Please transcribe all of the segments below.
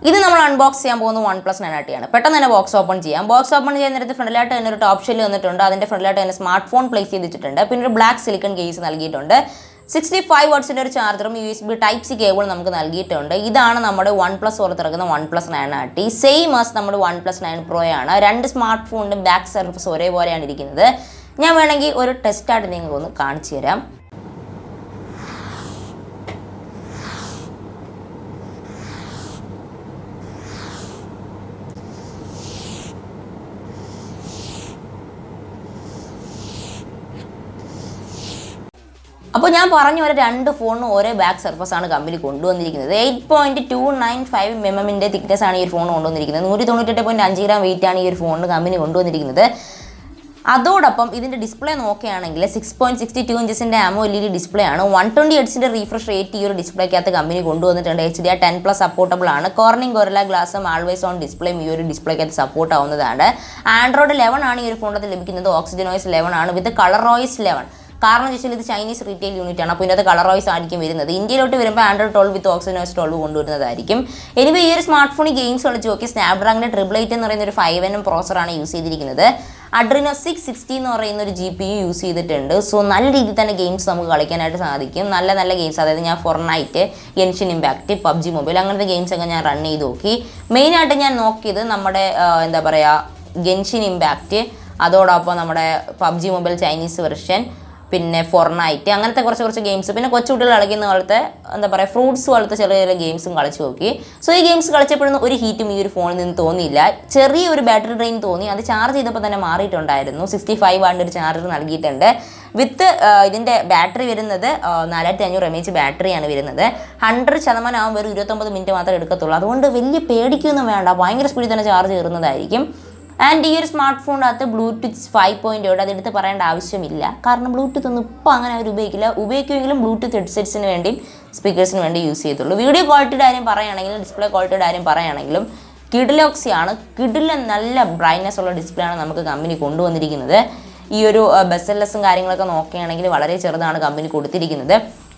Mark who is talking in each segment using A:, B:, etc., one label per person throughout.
A: ഇത് നമ്മൾ അൺബോക്സ് ചെയ്യാൻ പോകുന്നത് OnePlus 9RT ആണ്. പെട്ടെന്ന് തന്നെ ബോക്സ് ഓപ്പൺ ചെയ്യാം. ബോക്സ് ഓപ്പൺ ചെയ്യുന്ന നേരത്ത് ഫ്രണ്ടിലായിട്ട് തന്നെ ഒരു ടോപ്പ് ഷെല്ല് വന്നിട്ടുണ്ട്. അതിൻ്റെ ഫ്രണ്ടിലായിട്ട് തന്നെ സ്മാർട്ട് ഫോൺ പ്ലേസ് ചെയ്തിട്ടുണ്ട്. പിന്നെ ഒരു ബ്ലാക്ക് സിലിക്കൺ കേസ് നൽകിയിട്ടുണ്ട്. 65 വാട്ട്സിൻ്റെ ഒരു ചാർജറും USB Type-C കേബിൾ നമുക്ക് നൽകിയിട്ടുണ്ട്. ഇതാണ് നമ്മുടെ OnePlus പുറത്തിറക്കുന്ന OnePlus 9RT. സെയിം ആസ് നമ്മുടെ OnePlus 9 Pro ആണ്. രണ്ട് സ്മാർട്ട് ഫോണിൻ്റെ ബാക്ക് സർഫസ് ഒരേപോലെയാണ് ഇരിക്കുന്നത്. ഞാൻ വേണമെങ്കിൽ ഒരു ടെസ്റ്റായിട്ട് നിങ്ങൾക്ക് ഒന്ന് കാണിച്ചു തരാം. അപ്പോൾ ഞാൻ പറഞ്ഞ പോലെ രണ്ട് ഫോണിനും ഒരേ ബാക്ക് സർഫസ് ആണ് കമ്പനി കൊണ്ടുവന്നിരിക്കുന്നത്. 8.295 mm തിക്നെസ് ആണ് ഈ ഒരു ഫോൺ കൊണ്ടുവന്നിരിക്കുന്നത്. 198.5 ഗ്രാം വെയിറ്റ് ആണ് ഈ ഒരു ഫോണിന് കമ്പനി കൊണ്ടുവന്നിരിക്കുന്നത്. അതോടൊപ്പം ഇതിൻ്റെ ഡിസ്പ്ലേ നോക്കുകയാണെങ്കിൽ 6.62 ഇഞ്ചസിൻ്റെ AMOLED ഡിസ്പ്ലേ ആണ്. 120 Hz റീഫ്രഷ് റേറ്റ് ഈ ഒരു ഡിസ്പ്ലേക്കകത്ത് കമ്പനി കൊണ്ടുവന്നിട്ടുണ്ട്. HDR10+ സപ്പോർട്ടബിൾ ആണ്. കോർണിംഗ് ഗൊറില്ല ഗ്ലാസും ആൾവേസ് ഓൺ ഡിസ്പ്ലേയും ഈ ഒരു ഡിസ്പ്ലേക്കകത്ത് സപ്പോർട്ട് ആവുന്നതാണ്. Android 11 ആണ് ഈ ഒരു ഫോണിനകത്ത് ലഭിക്കുന്നത്. OxygenOS 11 ആണ് വിത്ത് ColorOS 11. കാരണം എന്ന് വെച്ചാൽ ഇത് ചൈനീസ് റീറ്റെയിൽ യൂണിറ്റ് ആണ്. അപ്പോൾ ഇതിനകത്ത് ColorOS ആയിരിക്കും വരുന്നത്. ഇന്ത്യയിലോട്ട് വരുമ്പോൾ Android 12 വിത്ത് OxygenOS 12 കൊണ്ടുവരുന്നതായിരിക്കും. എനിവേ ഈ ഒരു സ്മാർട്ട് ഫോണിൽ ഗെയിംസ് കളിച്ച് നോക്കി. സ്നാപ്ഡ്രാഗണിൻ്റെ 888 എന്ന് പറയുന്ന ഒരു 5nm പ്രോസറാണ് യൂസ് ചെയ്തിരിക്കുന്നത്. Adreno 660 എന്ന് പറയുന്ന ഒരു GPU യൂസ് ചെയ്തിട്ടുണ്ട്. സോ നല്ല രീതിയിൽ തന്നെ ഗെയിംസ് നമുക്ക് കളിക്കാനായിട്ട് സാധിക്കും. നല്ല ഗെയിംസ്, അതായത് ഞാൻ ഫോർട്നൈറ്റ്, ഗെൻഷിൻ ഇമ്പാക്റ്റ്, PUBG മൊബൈൽ അങ്ങനത്തെ ഗെയിംസൊക്കെ ഞാൻ റൺ ചെയ്ത് നോക്കി. മെയിനായിട്ട് ഞാൻ നോക്കിയത് നമ്മുടെ എന്താ പറയുക ഗെൻഷിൻ ഇമ്പാക്റ്റ്, അതോടൊപ്പം നമ്മുടെ PUBG മൊബൈൽ ചൈനീസ് വെർഷൻ, പിന്നെ ഫോർട്നൈറ്റ് അങ്ങനത്തെ കുറച്ച് ഗെയിംസ്, പിന്നെ കൊച്ചുകുട്ടികൾ കളിക്കുന്ന പോലത്തെ എന്താ പറയുക ഫ്രൂട്ട്സ് പോലത്തെ ചെറിയ ഗെയിംസും കളിച്ച് നോക്കി. സോ ഈ ഗെയിംസ് കളിച്ചപ്പോഴൊന്നും ഒരു ഹീറ്റും ഈ ഒരു ഫോണിൽ നിന്ന് തോന്നിയില്ല. ചെറിയൊരു ബാറ്ററി ഡ്രെയിൻ തോന്നി. അത് ചാർജ് ചെയ്തപ്പോൾ തന്നെ മാറിയിട്ടുണ്ടായിരുന്നു. 65 വാട്ടിൻ്റെ ഒരു ചാർജർ നൽകിയിട്ടുണ്ട്. വിത്ത് ഇതിൻ്റെ ബാറ്ററി വരുന്നത് 4500 mAh ബാറ്ററിയാണ് വരുന്നത്. 100% ആകുമ്പോൾ ഒരു 29 മിനിറ്റ് മാത്രമേ എടുക്കത്തുള്ളൂ. അതുകൊണ്ട് വലിയ പേടിക്കൊന്നും വേണ്ട, ഭയങ്കര സ്പീഡിൽ തന്നെ ചാർജ് കയറുന്നതായിരിക്കും. ആൻഡ് ഈ ഒരു സ്മാർട്ട് ഫോണിനകത്ത് ബ്ലൂടൂത്ത് 5.0 അതെടുത്ത് പറയേണ്ട ആവശ്യമില്ല. കാരണം ബ്ലൂടൂത്ത് ഒന്നും ഇപ്പോൾ അങ്ങനെ അവർ ഉപയോഗിക്കുമെങ്കിലും ബ്ലൂടൂത്ത് ഹെഡ്സെറ്റ്സിന് വേണ്ടിയും സ്പീക്കേഴ്സിന് വേണ്ടി യൂസ് ചെയ്തുള്ളൂ. വീഡിയോ ക്വാളിറ്റിയുടെ കാര്യം പറയുകയാണെങ്കിലും ഡിസ്പ്ലേ ക്വാളിറ്റിയുടെ കാര്യം പറയുകയാണെങ്കിലും കിഡിലോക്സിയാണ്. നല്ല ബ്രൈറ്റ്നസ് ഉള്ള ഡിസ്പ്ലേ ആണ് നമുക്ക് കമ്പനി കൊണ്ടുവന്നിരിക്കുന്നത്. ഈ ഒരു ബെസെല്ലസും കാര്യങ്ങളൊക്കെ നോക്കുകയാണെങ്കിൽ വളരെ ചെറുതാണ് കമ്പനി കൊടുത്തിരിക്കുന്നത്.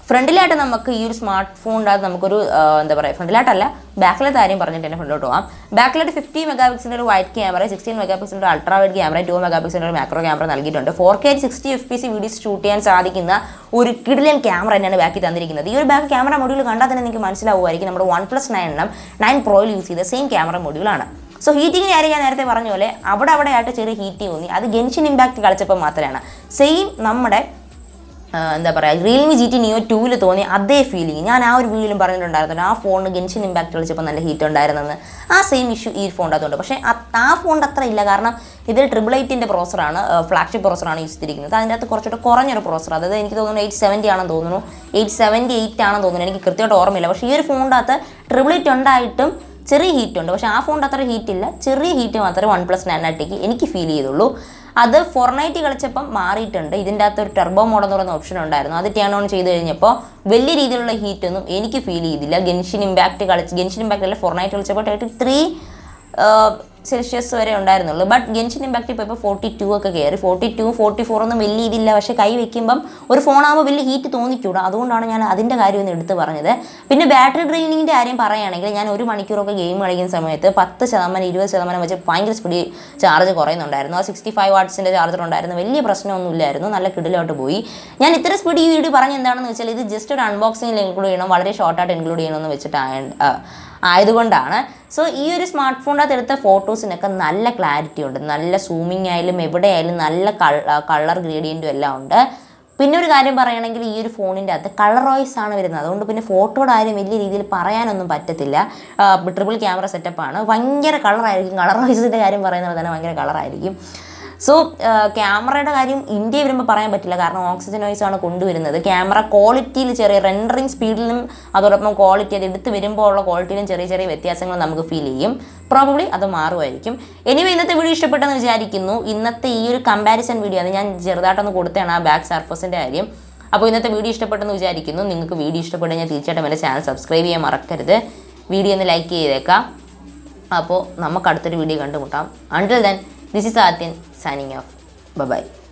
A: ഫ്രണ്ടിലായിട്ട് നമുക്ക് ഈ ഒരു സ്മാർട്ട് ഫോണിൻ്റെ അത് നമുക്കൊരു എന്താ പറയുക ഫ്രണ്ടിലായിട്ടല്ല ബാക്കിലത്തെ കാര്യം പറഞ്ഞിട്ട് തന്നെ ഫ്രണ്ടിലോട്ട് പോകാം. ബാക്കിലായിട്ട് 50 MP ഒരു വൈഡ് ക്യാമറ, 16 MP ഒരു അൾട്രാ വൈഡ് ക്യാമറ, 2 MP ഒരു മാക്രോ ക്യാമറ നൽകിയിട്ടുണ്ട്. 4K 60 FPS വീഡിയോസ് ഷൂട്ട് ചെയ്യാൻ സാധിക്കുന്ന ഒരു കിഡിലൻ ക്യാമറ തന്നെയാണ് ബാക്കിൽ തന്നിരിക്കുന്നത്. ഈ ഒരു ബാക്ക് ക്യാമറ മൊഡ്യൂൾ കണ്ടാൽ തന്നെ നിങ്ങൾക്ക് മനസ്സിലാവുമായിരിക്കും നമ്മുടെ OnePlus 9 Proയിൽ യൂസ് ചെയ്ത സെയിം ക്യാമറ മൊഡ്യൂളാണ്. സോ ഹീറ്റിങ്ങിൻ്റെ കാര്യം ഞാൻ നേരത്തെ പറഞ്ഞ പോലെ അവിടെ ആയിട്ട് ചെറിയ ഹീറ്റ് തോന്നി. അത് ഗെൻഷിൻ ഇമ്പാക്റ്റ് കളിച്ചപ്പോൾ മാത്രമാണ്. സെയിം നമ്മുടെ എന്താ പറയുക റിയൽമി GT Neo 2ൽ തോന്നി അതേ ഫീലിംഗ് ഞാൻ ആ ഒരു വീഡിയോയിലും പറഞ്ഞിട്ടുണ്ടായിരുന്നു. ആ ഫോണിന് ഗെൻഷിൻ ഇമ്പാക്റ്റ് കളിച്ചപ്പോൾ നല്ല ഹീറ്റ് ഉണ്ടായിരുന്നെന്ന്. ആ സെയിം ഇഷ്യൂ ഈ ഫോണിൻ്റെ അതുകൊണ്ട്. പക്ഷേ ആ ഫോണിൻ്റെ അത്ര ഇല്ല. കാരണം ഇത് 888 പ്രോസറാണ്, ഫ്ലാഗ്ഷിപ്പ് പ്രോസറാണ് യൂസ് ചെയ്തിരിക്കുന്നത്. അതിൻ്റെ അകത്ത് കുറച്ചുകൂടെ കുറഞ്ഞൊരു പ്രോസർ, അതായത് എനിക്ക് തോന്നുന്നു 870 ആണെന്ന് തോന്നുന്നു, 878 ആണെന്ന് തോന്നുന്നു, എനിക്ക് കൃത്യമായിട്ട് ഓർമ്മയില്ല. പക്ഷേ ഈ ഒരു ഫോണിൻ്റെ അകത്ത് 888 ഉണ്ടായിട്ടും ചെറിയ ഹീറ്റ് ഉണ്ട്. പക്ഷേ ആ ഫോണിൻ്റെ അത്ര ഹീറ്റില്ല, ചെറിയ ഹീറ്റ് മാത്രമേ OnePlus 9RTക്ക് എനിക്ക് ഫീൽ ചെയ്തുള്ളൂ. അത് ഫോർട്നൈറ്റ് കളിച്ചപ്പം മാറിയിട്ടുണ്ട്. ഇതിൻ്റെ അകത്ത് ഒരു ടെർബോ മോഡ് എന്ന് പറയുന്ന ഓപ്ഷൻ ഉണ്ടായിരുന്നു. അത് ടേൺ ഓൺ ചെയ്ത് കഴിഞ്ഞപ്പോൾ വലിയ രീതിയിലുള്ള ഹീറ്റൊന്നും എനിക്ക് ഫീൽ ചെയ്തില്ല. ഗെൻഷിൻ ഇമ്പാക്റ്റ് അല്ല ഫോർട്നൈറ്റ് കളിച്ചപ്പോൾ 33 സെൽഷ്യസ് വരെ ഉണ്ടായിരുന്നുള്ളൂ. ബട്ട് ഗെൻഷിൻ ഇമ്പാക്റ്റ് ഇപ്പോൾ 42 ഒക്കെ കയറി. 42, 44 ഒന്നും വലിയ ഇതില്ല. പക്ഷേ കൈ വെക്കുമ്പം ഒരു ഫോണാകുമ്പോൾ വലിയ ഹീറ്റ് തോന്നിക്കൂടാ. അതുകൊണ്ടാണ് ഞാൻ അതിൻ്റെ കാര്യം ഒന്ന് എടുത്ത് പറഞ്ഞത്. പിന്നെ ബാറ്ററി ഡ്രെയിനിങ്ങിൻ്റെ കാര്യം പറയുകയാണെങ്കിൽ ഞാൻ 1 മണിക്കൂറൊക്കെ ഗെയിം കളിക്കുന്ന സമയത്ത് 10%, 20% വെച്ച് ഭയങ്കര സ്പീഡ് ചാർജ് കുറയുന്നുണ്ടായിരുന്നു. ആ 65 വാട്ട്സിൻ്റെ ചാർജർ ഉണ്ടായിരുന്നു. വലിയ പ്രശ്നമൊന്നും ഇല്ലായിരുന്നു. നല്ല കിടിലോട്ട് പോയി. ഞാൻ ഇത്ര സ്പീഡ് ഈ വീഡിയോ പറഞ്ഞ് എന്താണെന്ന് വെച്ചാൽ ഇത് ജസ്റ്റ് ഒരു അൺബോക്സിങ്ങിൽ ഇൻക്ലൂഡ് ചെയ്യണം, വളരെ ഷോർട്ടായിട്ട് ഇൻക്ലൂഡ് ചെയ്യണമെന്ന് ആയതുകൊണ്ടാണ്. സോ ഈ ഒരു സ്മാർട്ട് ഫോണിനകത്ത് എടുത്ത ഫോട്ടോസിനൊക്കെ നല്ല ക്ലാരിറ്റി ഉണ്ട്. നല്ല സൂമിങ് ആയാലും എവിടെയായാലും നല്ല കളർ ഗ്രേഡിയൻറ്റും എല്ലാം ഉണ്ട്. പിന്നെ ഒരു കാര്യം പറയുകയാണെങ്കിൽ ഈ ഒരു ഫോണിൻ്റെ അകത്ത് ColorOS ആണ് വരുന്നത്. അതുകൊണ്ട് പിന്നെ ഫോട്ടോയുടെ കാര്യം വലിയ രീതിയിൽ പറയാനൊന്നും പറ്റത്തില്ല. ട്രിപ്പിൾ ക്യാമറ സെറ്റപ്പാണ്. ഭയങ്കര കളറായിരിക്കും. ColorOSൻ്റെ കാര്യം പറയുന്നത് തന്നെ ഭയങ്കര കളറായിരിക്കും. സോ ക്യാമറയുടെ കാര്യം ഇന്ത്യയിൽ വരുമ്പോൾ പറയാൻ പറ്റില്ല. കാരണം OxygenOS ആണ് കൊണ്ടുവരുന്നത്. ക്യാമറ ക്വാളിറ്റിയിൽ ചെറിയ റെൻഡറിങ് സ്പീഡിലും അതോടൊപ്പം ക്വാളിറ്റി അത് എടുത്ത് വരുമ്പോൾ ഉള്ള ക്വാളിറ്റിയിലും ചെറിയ വ്യത്യാസങ്ങൾ നമുക്ക് ഫീൽ ചെയ്യും. പ്രോബബ്ലി അത് മാറുമായിരിക്കും. എനിവേ ഇന്നത്തെ വീഡിയോ ഇഷ്ടപ്പെട്ടെന്ന് വിചാരിക്കുന്നു. ഇന്നത്തെ ഈ ഒരു കമ്പാരിസൺ വീഡിയോ അത് ഞാൻ ചെറുതായിട്ടൊന്ന് കൊടുത്തതാണ് ആ ബാക്ക് സർഫസിൻ്റെ കാര്യം. അപ്പോൾ ഇന്നത്തെ വീഡിയോ ഇഷ്ടപ്പെട്ടെന്ന് വിചാരിക്കുന്നു. നിങ്ങൾക്ക് വീഡിയോ ഇഷ്ടപ്പെട്ടു ഞാൻ തീർച്ചയായിട്ടും എൻ്റെ ചാനൽ സബ്സ്ക്രൈബ് ചെയ്യാൻ മറക്കരുത്. വീഡിയോ ഒന്ന് ലൈക്ക് ചെയ്തേക്കാം. അപ്പോൾ നമുക്ക് അടുത്തൊരു വീഡിയോ കണ്ടുമുട്ടാം. Until then, this is Athin signing off. Bye-bye.